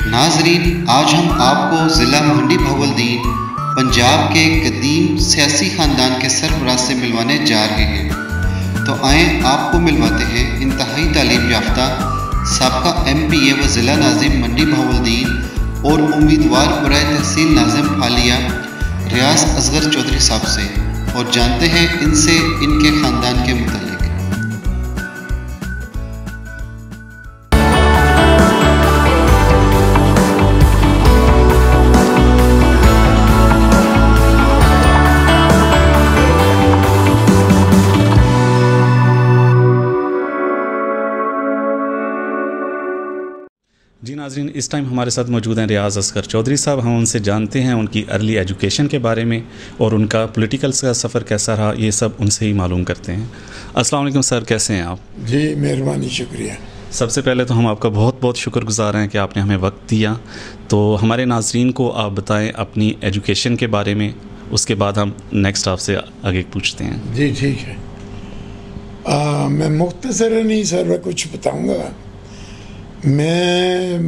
ناظرین، آج ہم آپ کو ضلع منڈی بہاولدین پنجاب کے قدیم سیاسی خاندان کے سربراہ سے ملوانے جا رہے ہیں۔ تو آئیں آپ کو ملواتے ہیں انتہائی تعلیم یافتہ سابقہ MP و ضلع ناظم منڈی بہاولدین اور امیدوار برائے تحصیل ناظم حالیہ ریاض اصغر چودھری صاحب سے، اور جانتے ہیں ان سے ان کے خاندان کے متعلق۔ جی ناظرین، اس ٹائم ہمارے ساتھ موجود ہیں ریاض اصغر چودھری صاحب۔ ہم ان سے جانتے ہیں ان کی ارلی ایجوکیشن کے بارے میں اور ان کا پولیٹیکل کا سفر کیسا رہا، یہ سب ان سے ہی معلوم کرتے ہیں۔ السلام علیکم سر، کیسے ہیں آپ؟ جی مہربانی، شکریہ۔ سب سے پہلے تو ہم آپ کا بہت بہت شکر گزار ہیں کہ آپ نے ہمیں وقت دیا۔ تو ہمارے ناظرین کو آپ بتائیں اپنی ایجوکیشن کے بارے میں، اس کے بعد ہم نیکسٹ آپ سے آگے پوچھتے ہیں۔ جی ٹھیک ہے، میں مختصراً ہی سر کچھ بتاؤں گا۔ میں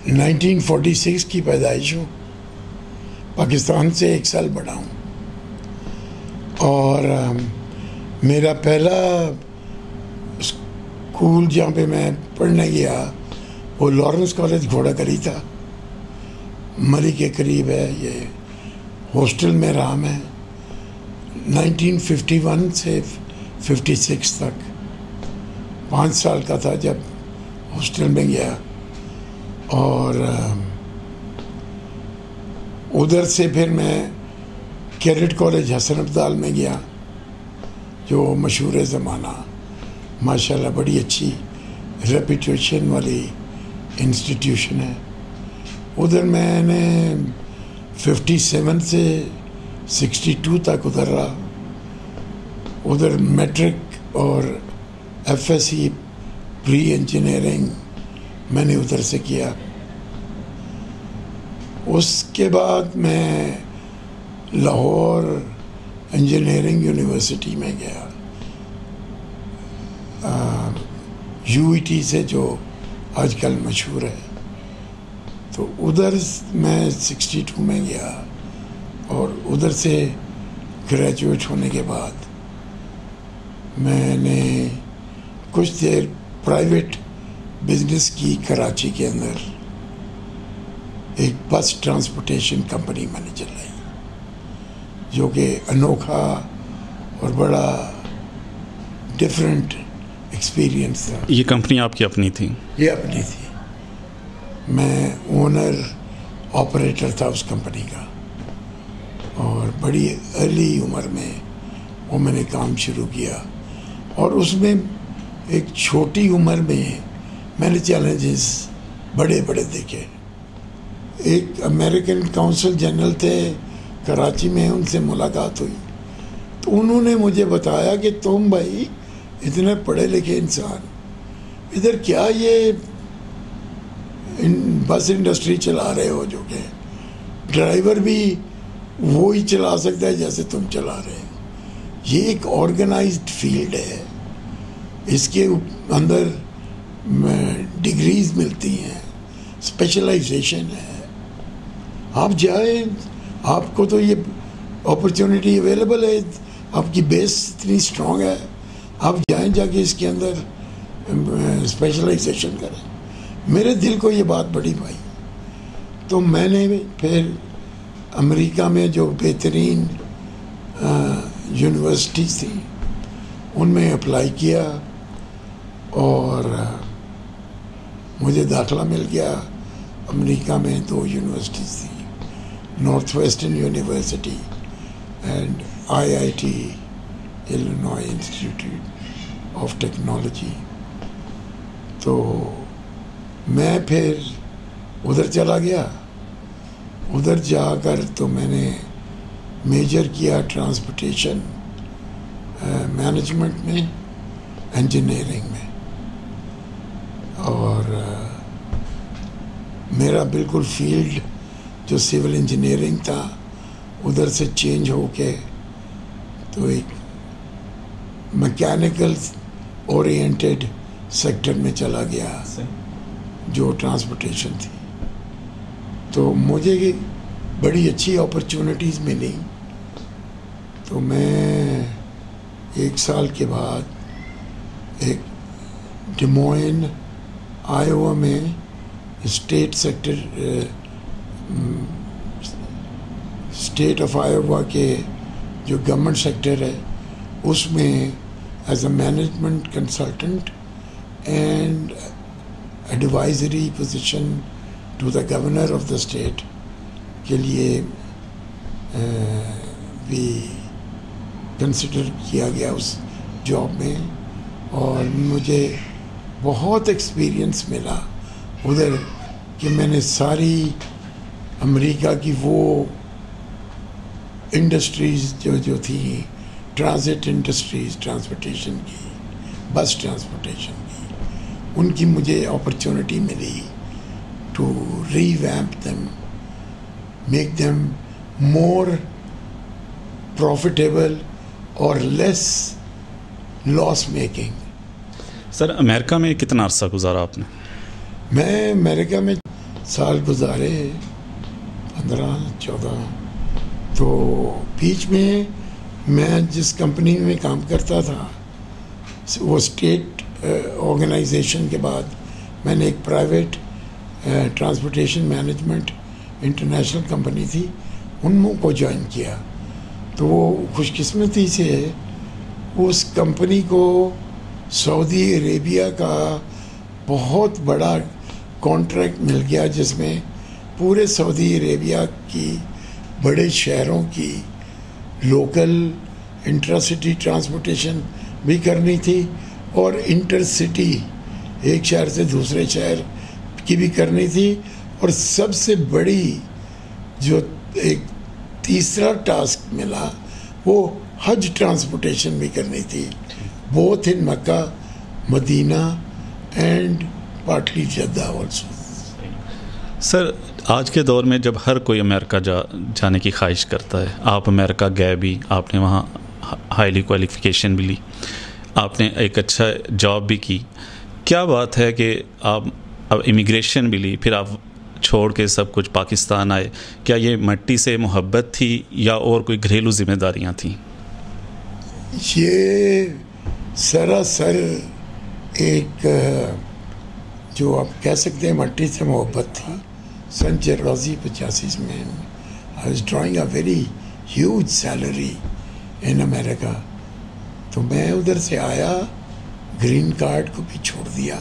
1946 کی پیدائش ہوں، پاکستان سے 1 سال بڑا ہوں، اور میرا پہلا اسکول جہاں پہ میں پڑھنے گیا وہ لارنس کالج گھوڑا کری تھا، مری کے قریب ہے۔ یہ ہاسٹل میں رہا میں 1951 سے 56 تک، 5 سال کا تھا جب ہاسٹل میں گیا، اور ادھر سے پھر میں کیڈٹ کالج حسن ابدال میں گیا، جو مشہور زمانہ ماشاءاللہ بڑی اچھی ریپیٹیشن والی انسٹیٹیوشن ہے۔ ادھر میں نے 57 سے 62 تک ادھر رہا۔ ادھر میٹرک اور FSc پری انجینئرنگ میں نے ادھر سے کیا۔ اس کے بعد میں لاہور انجینئرنگ یونیورسٹی میں گیا، UET سے جو آج کل مشہور ہے۔ تو ادھر میں 62 میں گیا، اور ادھر سے گریجویٹ ہونے کے بعد میں نے کچھ دیر پرائیویٹ بزنس کی کراچی کے اندر، ایک بس ٹرانسپورٹیشن کمپنی میں نے چلائی، جو کہ انوکھا اور بڑا ڈفرینٹ ایکسپیرینس تھا۔ یہ کمپنی آپ کی اپنی تھی؟ یہ اپنی تھی، میں اونر آپریٹر تھا اس کمپنی کا، اور بڑی ارلی عمر میں وہ میں نے کام شروع کیا، اور اس میں ایک چھوٹی عمر میں نے چیلنجز بڑے بڑے دیکھے۔ ایک امریکن کونسل جنرل تھے کراچی میں، ان سے ملاقات ہوئی تو انہوں نے مجھے بتایا کہ تم بھائی اتنے پڑھے لکھے انسان ادھر کیا یہ بس انڈسٹری چلا رہے ہو، جو کہ ڈرائیور بھی وہی چلا سکتا ہے جیسے تم چلا رہے ہو۔ یہ ایک آرگنائزڈ فیلڈ ہے، اس کے اندر ڈگریز ملتی ہیں، اسپیشلائزیشن ہے۔ آپ جائیں، آپ کو تو یہ اپرچونٹی اویلیبل ہے، آپ کی بیس اتنی اسٹرانگ ہے، آپ جائیں جا کے اس کے اندر اسپیشلائزیشن کریں۔ میرے دل کو یہ بات بڑی بھائی، تو میں نے پھر امریکہ میں جو بہترین یونیورسٹیز تھیں ان میں اپلائی کیا، اور مجھے داخلہ مل گیا۔ امریکہ میں 2 یونیورسٹیز تھیں، north western university and IIT Illinois institute of technology. تو میں پھر ادھر چلا گیا، ادھر جا کر تو میں نے میجر کیا ٹرانسپورٹیشن مینجمنٹ میں، انجینئرنگ میں، اور میرا بالکل فیلڈ جو سول انجینئرنگ تھا ادھر سے چینج ہو کے تو ایک میکینیکل اورینٹڈ سیکٹر میں چلا گیا جو ٹرانسپورٹیشن تھی. تو مجھے بڑی اچھی اپرچونٹیز ملی. تو میں 1 سال کے بعد ایک ڈیموئن آئیوا میں state sector state of Iowa کے جو گورنمنٹ سیکٹر ہے اس میں as a management consultant and advisory position to the governor of the state کے لیے بھی کنسیڈر کیا گیا اس جاب میں. اور مجھے بہت ایکسپیرئنس ملا ادھر کہ میں نے ساری امریکہ کی وہ انڈسٹریز جو تھیں ٹرانزٹ انڈسٹریز ٹرانسپورٹیشن کی بس ٹرانسپورٹیشن کی ان کی مجھے اپرچونٹی ملی to revamp them make them more profitable اور لیس لاس میکنگ. سر امریکہ میں کتنا عرصہ گزارا آپ نے؟ میں امریکہ میں سال گزارے 15-14. تو بیچ میں میں جس کمپنی میں کام کرتا تھا وہ اسٹیٹ آرگنائزیشن کے بعد میں نے ایک private transportation management international company تھی ان کو جوائن کیا. تو وہ خوش قسمتی سے اس کمپنی کو سعودی عربیہ کا بہت بڑا کانٹریکٹ مل گیا جس میں پورے سعودی عربیہ کی بڑے شہروں کی لوکل انٹرا سٹی ٹرانسپورٹیشن بھی کرنی تھی اور انٹر سٹی ایک شہر سے دوسرے شہر کی بھی کرنی تھی. اور سب سے بڑی جو ایک تیسرا ٹاسک ملا وہ حج ٹرانسپورٹیشن بھی کرنی تھی both in Mecca Medina and partly Jeddah also. Sir آج کے دور میں جب ہر کوئی امریکہ جانے کی خواہش کرتا ہے، آپ امریکہ گئے بھی، آپ نے وہاں ہائیلی کوالیفیکیشن بھی لی، آپ نے ایک اچھا جاب بھی کی، کیا بات ہے کہ آپ اب امیگریشن بھی لی، پھر آپ چھوڑ کے سب کچھ پاکستان آئے؟ کیا یہ مٹی سے محبت تھی یا اور کوئی گھریلو ذمہ داریاں تھیں؟ یہ سراسر ایک جو آپ کہہ سکتے ہیں مٹی سے محبت تھی. سن 85 میں I was drawing a very huge salary in America. تو میں ادھر سے آیا، گرین کارڈ کو بھی چھوڑ دیا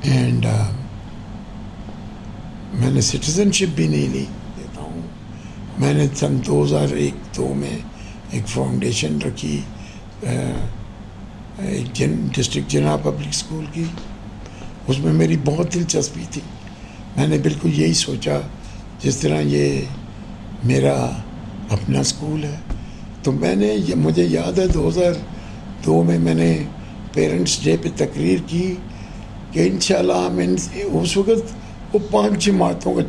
اینڈ میں نے سٹیزن شپ بھی نہیں لی. دیتا ہوں میں نے سن 2001-2 میں ایک فاؤنڈیشن رکھی ایک ڈسٹرکٹ جناب پبلک اسکول کی. اس میں میری بہت دلچسپی تھی. میں نے بالکل یہی سوچا جس طرح یہ میرا اپنا اسکول ہے. تو میں نے مجھے یاد ہے 2002 میں نے پیرنٹس ڈے پہ تقریر کی کہ انشاءاللہ ہم اس وقت وہ 5 جماعتوں کا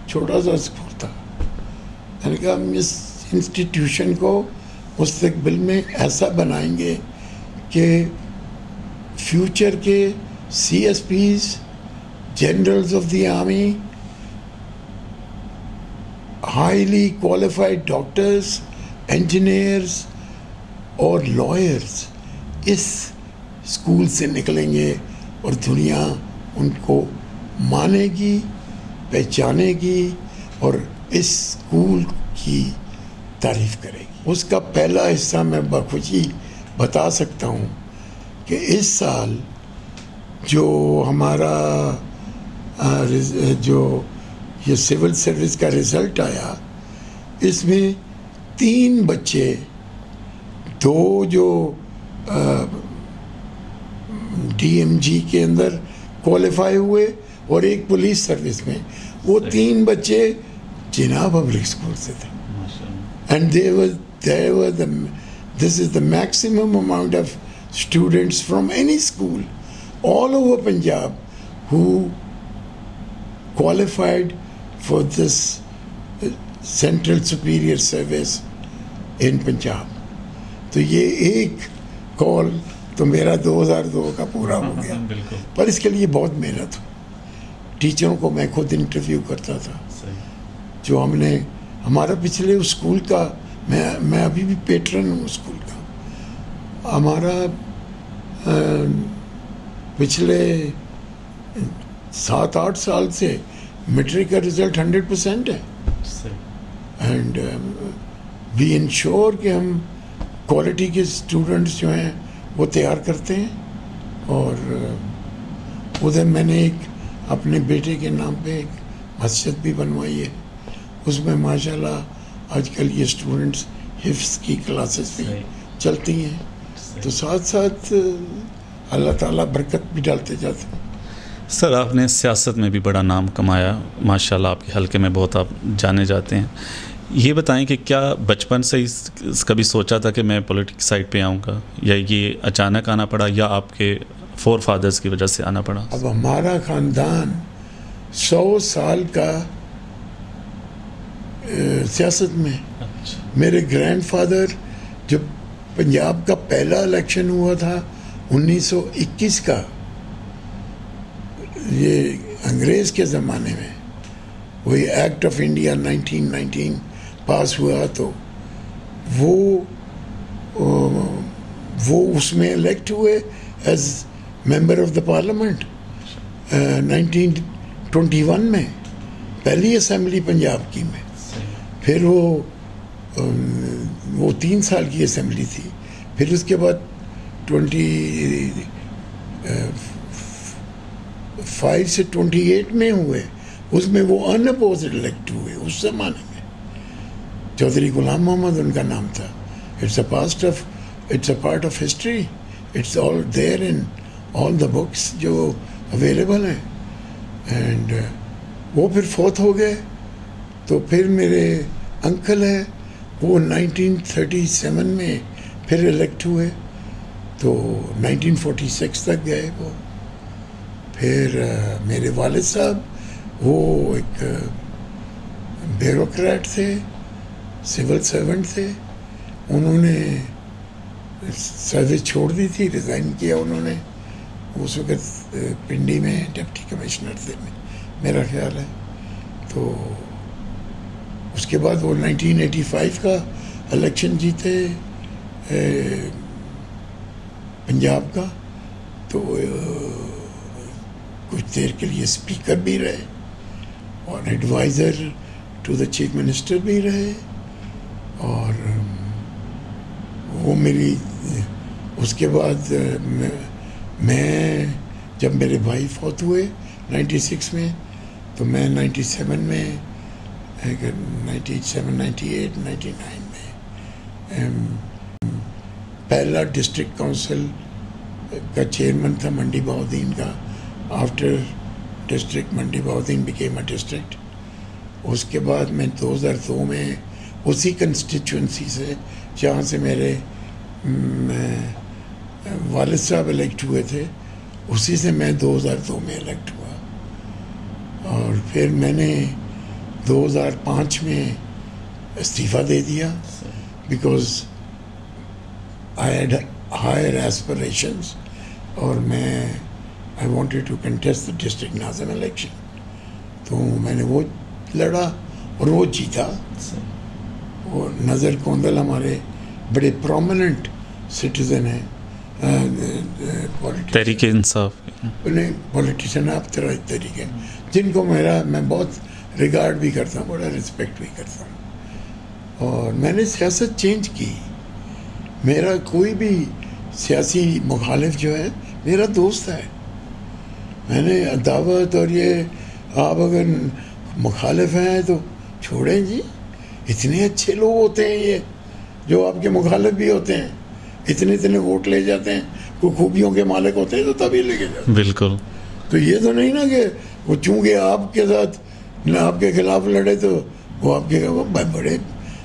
چھوٹا سا اسکول تھا. میں نے کہا ہم اس انسٹیٹیوشن کو مستقبل میں ایسا بنائیں گے کہ فیوچر کے C S Ps, generals of the army, highly qualified doctors, engineers اور لائرز اس اسکول سے نکلیں گے اور دنیا ان کو مانے گی، پہچانے گی اور اس اسکول کی تعریف کرے گی. اس کا پہلا حصہ میں بخوشی بتا سکتا ہوں کہ اس سال جو ہمارا جو یہ سول سروس کا رزلٹ آیا اس میں 3 بچے، 2 جو ڈی ایم جی کے اندر کوالیفائی ہوئے اور ایک پولیس سروس میں، وہ 3 بچے جناب پبلک اسکول سے تھے. And this is the maximum amount of students from any school all over Punjab who qualified for this Central Superior Service in Punjab. تو یہ ایک کال تو میرا 2002 کا پورا ہو گیا. پر اس کے لیے بہت محنت ہو. ٹیچروں کو میں خود انٹرویو کرتا تھا. جو ہم نے ہمارا پچھلے اسکول کا میں ابھی بھی پیٹرن ہوں اسکول کا. ہمارا پچھلے 7-8 سال سے میٹرک کا رزلٹ 100% ہے. اینڈ وی انشور کہ ہم کوالٹی کے اسٹوڈنٹس جو ہیں وہ تیار کرتے ہیں. اور ادھر میں نے ایک اپنے بیٹے کے نام پہ ایک مسجد بھی بنوائی ہے. اس میں ماشاءاللہ آج کل یہ اسٹوڈنٹس حفظ کی کلاسز بھی چلتی ہیں. تو ساتھ ساتھ اللہ تعالیٰ برکت بھی ڈالتے جاتے ہیں. سر آپ نے سیاست میں بھی بڑا نام کمایا ماشاءاللہ، آپ کے حلقے میں بہت آپ جانے جاتے ہیں. یہ بتائیں کہ کیا بچپن سے کبھی سوچا تھا کہ میں پولیٹکس سائڈ پہ آؤں گا، یا یہ اچانک آنا پڑا، یا آپ کے فور فادرز کی وجہ سے آنا پڑا؟ اب ہمارا خاندان 100 سال کا سیاست میں. میرے گرینڈ فادر جب پنجاب کا پہلا الیکشن ہوا تھا 1921 کا، یہ انگریز کے زمانے میں، وہی ایکٹ آف انڈیا 1919 پاس ہوا، تو وہ اس میں الیکٹ ہوئے as member of the parliament 1921 میں، پہلی اسمبلی پنجاب کی میں. پھر وہ 3 سال کی اسمبلی تھی. پھر اس کے بعد 25 سے 28 میں ہوئے. اس میں وہ ان اپوزڈ الیکٹ ہوئے. اس زمانے میں چودھری غلام محمد ان کا نام تھا. It's a part of history. It's all there in all the books جو اویلیبل ہیں. اینڈ وہ پھر فوت ہو گئے. تو پھر میرے انکل ہیں، وہ 1937 میں پھر الیکٹ ہوئے، تو 1946 تک گئے وہ. پھر میرے والد صاحب وہ ایک بیوروکریٹ تھے، سول سرونٹ تھے. انہوں نے سروس چھوڑ دی تھی، ریزائن کیا انہوں نے. اس وقت پنڈی میں ڈپٹی کمشنر تھے میرا خیال ہے. تو اس کے بعد وہ 1985 کا الیکشن جیتے پنجاب کا. تو کچھ دیر کے لیے اسپیکر بھی رہے اور advisor to the chief minister بھی رہے. اور وہ میری اس کے بعد میں جب میرے بھائی فوت ہوئے 96 میں، تو میں 97 میں 97 98 99 میں پہلا ڈسٹرکٹ کونسل کا چیئرمین تھا منڈی بہاؤدین کا. آفٹر ڈسٹرکٹ منڈی بہاؤدین بیکیم اے ڈسٹرکٹ. اس کے بعد میں 2002 میں اسی کنسٹیچوئنسی سے جہاں سے میرے والد صاحب الیکٹ ہوئے تھے، اسی سے میں 2002 میں الیکٹ ہوا. اور پھر میں نے 2005 میں استعفیٰ دے دیا because I had higher aspirations. اور I wanted to contest the district ناظم الیکشن. تو میں نے وہ لڑا اور وہ جیتا. اور نظر کوندل ہمارے بڑے پرومیننٹ سٹیزن ہیں، تحریک انصاف پولیٹیشین آپ طرح طریقے، جن کو میں بہت ریگارڈ بھی کرتا ہوں، بڑا رسپیکٹ بھی کرتا ہوں. اور میں نے سیاست چینج کی. میرا کوئی بھی سیاسی مخالف جو ہے میرا دوست ہے. میں نے دعوت اور یہ آپ اگر مخالف ہیں تو چھوڑیں جی. اتنے اچھے لوگ ہوتے ہیں یہ جو آپ کے مخالف بھی ہوتے ہیں، اتنے ووٹ لے جاتے ہیں. کوئی خوبیوں کے مالک ہوتے ہیں تو تبھی لے کے جاتے ہیں. بالکل. تو یہ تو نہیں نا کہ وہ چونکہ آپ کے ساتھ نہ آپ کے خلاف لڑے تو وہ آپ کے بڑے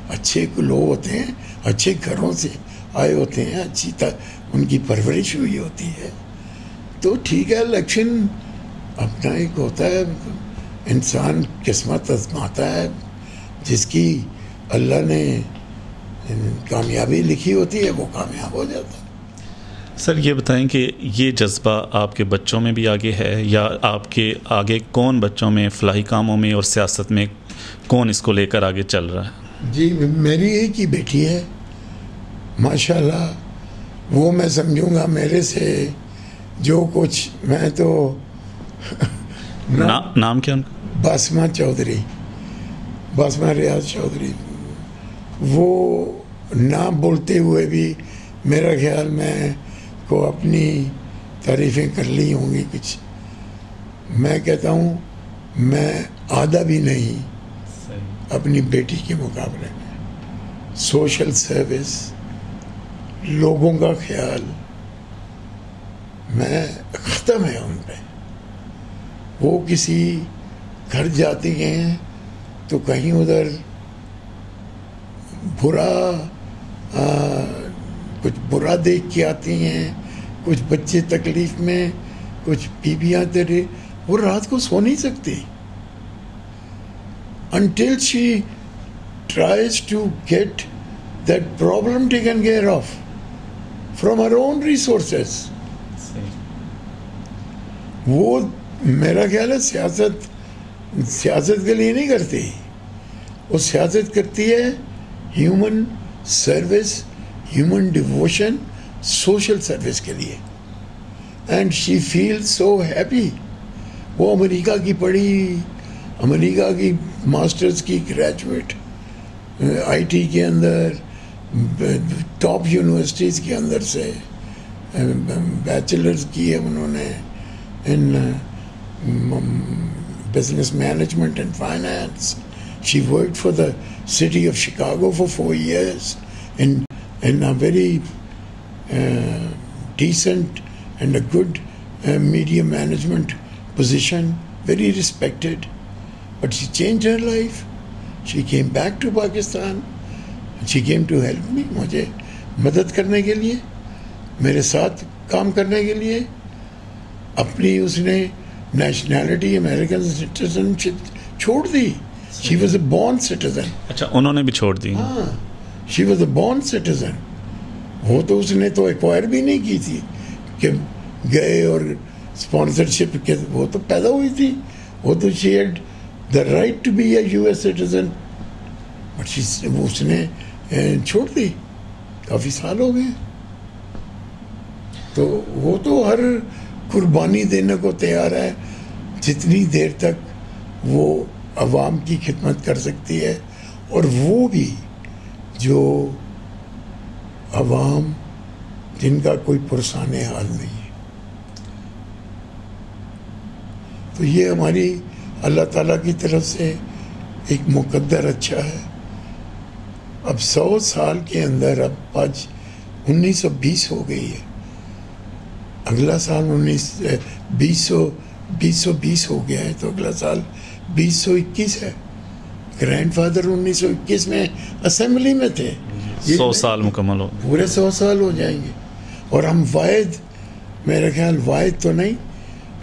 اچھے لوگ ہوتے ہیں، اچھے گھروں سے آئے ہوتے ہیں، اچھی ان کی پرورش ہوئی ہوتی ہے. تو ٹھیک ہے، الیکشن اپنا ایک ہوتا ہے، انسان قسمت آزماتا ہے. جس کی اللہ نے کامیابی لکھی ہوتی ہے وہ کامیاب ہو جاتا ہے. سر یہ بتائیں کہ یہ جذبہ آپ کے بچوں میں بھی آگے ہے یا آپ کے آگے کون بچوں میں فلاحی کاموں میں اور سیاست میں کون اس کو لے کر آگے چل رہا ہے؟ جی میری ایک ہی بیٹی ہے ماشاءاللہ، وہ میں سمجھوں گا میرے سے جو کچھ میں تو نام کیا ان کا؟ باسمہ چودھری، باسمہ ریاض چودھری. وہ نہ بولتے ہوئے بھی میرا خیال میں کو اپنی تعریفیں کر لی ہوں گی کچھ. میں کہتا ہوں میں آدھا بھی نہیں اپنی بیٹی کے مقابلے میں. سوشل سروس، لوگوں کا خیال میں ختم ہے ان پہ. وہ کسی گھر جاتی ہیں تو کہیں ادھر کچھ برا دیکھ کے آتی ہیں، کچھ بچے تکلیف میں، کچھ بیویاں تیرے، وہ رات کو سو نہیں سکتی until she tries to get that problem taken care of from her own resources. وہ میرا خیال ہے سیاست کے لیے نہیں کرتی، وہ سیاست کرتی ہے human service, human devotion, social service کے لیے. And she feel so happy. وہ امریکہ کی پڑھی، امریکہ کی ماسٹرز کی گریجویٹ، آئی ٹی کے اندر ٹاپ یونیورسٹیز کے اندر سے بیچلرز کی ہے انہوں نے in business management and finance. She worked for the city of Chicago for 4 years in a very decent and a good media management position, very respected. But she changed her life. She came back to Pakistan. She came to help me, مجھے مدد کرنے کے لیے، میرے ساتھ کام کرنے کے لیے. اپنی اس نے نیشنلٹی امریکن سٹیزن چھوڑ دی. She was a born citizen. اچھا، انہوں نے بھی چھوڑ دی. ہاں، she was a born citizen. وہ تو اس نے تو ایکوائر بھی نہیں کی تھی کہ گئے اور اسپانسرشپ کے، وہ تو پیدا ہوئی تھی. وہ تو she had the right to be a U S citizen. But اس نے چھوڑ دی. کافی سال ہو گئے. تو وہ تو ہر قربانی دینے کو تیار ہے جتنی دیر تک وہ عوام کی خدمت کر سکتی ہے. اور وہ بھی جو عوام جن کا کوئی پرسان حال نہیں ہے. تو یہ ہماری اللہ تعالیٰ کی طرف سے ایک مقدر اچھا ہے. اب 100 سال کے اندر اب آج 1920 ہو گئی ہے. اگلا سال 2020 ہو گیا ہے تو اگلا سال 2021 ہے. گرینڈ فادر 1921 میں اسمبلی میں تھے. 100 سال مکمل ہو، پورے 100 سال ہو جائیں گے. اور ہم واحد، میرا خیال واحد تو نہیں،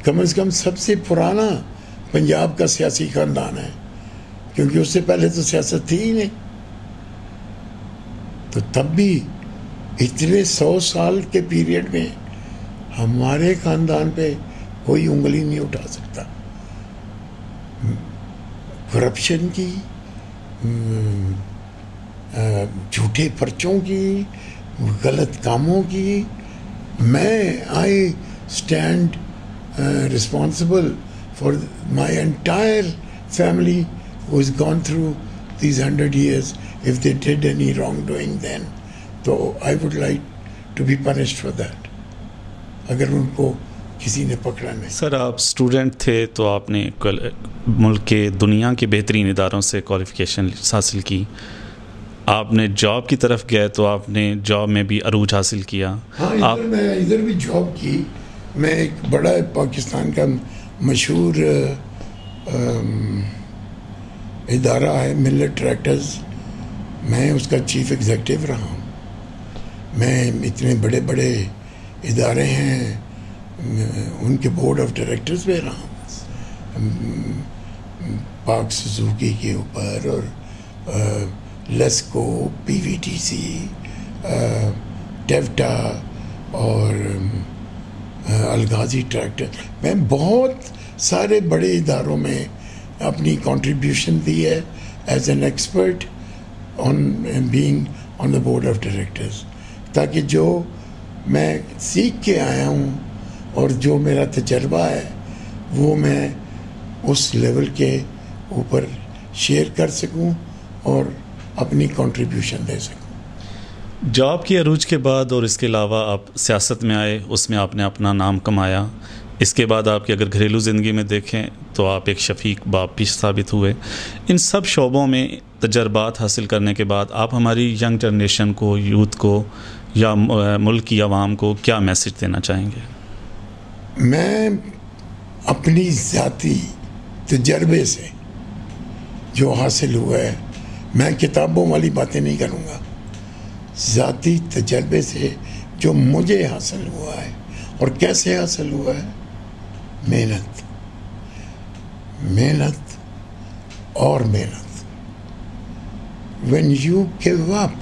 کم از کم سب سے پرانا پنجاب کا سیاسی خاندان ہے، کیونکہ اس سے پہلے تو سیاست تھی ہی نہیں. تو تب بھی اتنے 100 سال کے پیریڈ میں ہمارے خاندان پہ کوئی انگلی نہیں اٹھا سکتا. کرپشن کی، جھوٹے پرچوں کی، غلط کاموں کی. میں I stand responsible for my entire family who has gone through these 100 years. If they did any wrongdoing then, so I would like to be punished for that. اگر ان کو کسی نے پکڑا نہیں. سر آپ اسٹوڈنٹ تھے تو آپ نے ملک کے دنیا کے بہترین اداروں سے کوالیفیکیشن حاصل کی. آپ نے جاب کی طرف گئے تو آپ نے جاب میں بھی عروج حاصل کیا. ہاں، میں ادھر بھی جاب کی. میں ایک بڑا پاکستان کا مشہور ادارہ ہے ملٹ ٹریکٹرز، میں اس کا چیف ایگزیکٹو رہا ہوں. میں اتنے بڑے بڑے ادارے ہیں ان کے بورڈ آف ڈائریکٹرز پہ رہا ہوں. پاک سوزوکی کے اوپر اور لیسکو، پی وی ٹی سی، ٹیوٹا، اور الغازی ٹریکٹر. میں بہت سارے بڑے اداروں میں اپنی کنٹریبیوشن دی ہے as an expert on being on the board of directors, تاکہ جو میں سیکھ کے آیا ہوں اور جو میرا تجربہ ہے وہ میں اس لیول کے اوپر شیئر کر سکوں اور اپنی کنٹریبیوشن دے سکوں. جاب کی عروج کے بعد اور اس کے علاوہ آپ سیاست میں آئے, اس میں آپ نے اپنا نام کمایا. اس کے بعد آپ کی اگر گھریلو زندگی میں دیکھیں تو آپ ایک شفیق باپ بھی ثابت ہوئے. ان سب شعبوں میں تجربات حاصل کرنے کے بعد آپ ہماری ینگ جنریشن کو, یوتھ کو یا ملک کی عوام کو کیا میسج دینا چاہیں گے؟ میں اپنی ذاتی تجربے سے جو حاصل ہوا ہے, میں کتابوں والی باتیں نہیں کروں گا, ذاتی تجربے سے جو مجھے حاصل ہوا ہے. اور کیسے حاصل ہوا ہے؟ محنت, محنت اور محنت. When you give up,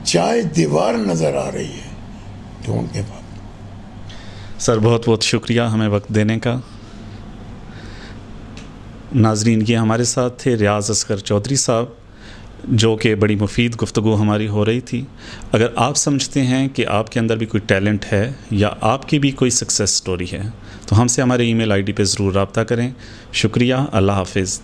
چاہے دیوار نظر آ رہی ہے, ڈونٹ گیو اپ. سر بہت بہت شکریہ ہمیں وقت دینے کا. ناظرین, یہ ہمارے ساتھ تھے ریاض اصغر چودھری صاحب, جو کہ بڑی مفید گفتگو ہماری ہو رہی تھی. اگر آپ سمجھتے ہیں کہ آپ کے اندر بھی کوئی ٹیلنٹ ہے یا آپ کی بھی کوئی سکسیس سٹوری ہے تو ہم سے ہمارے ای میل آئی ڈی پہ ضرور رابطہ کریں. شکریہ, اللہ حافظ.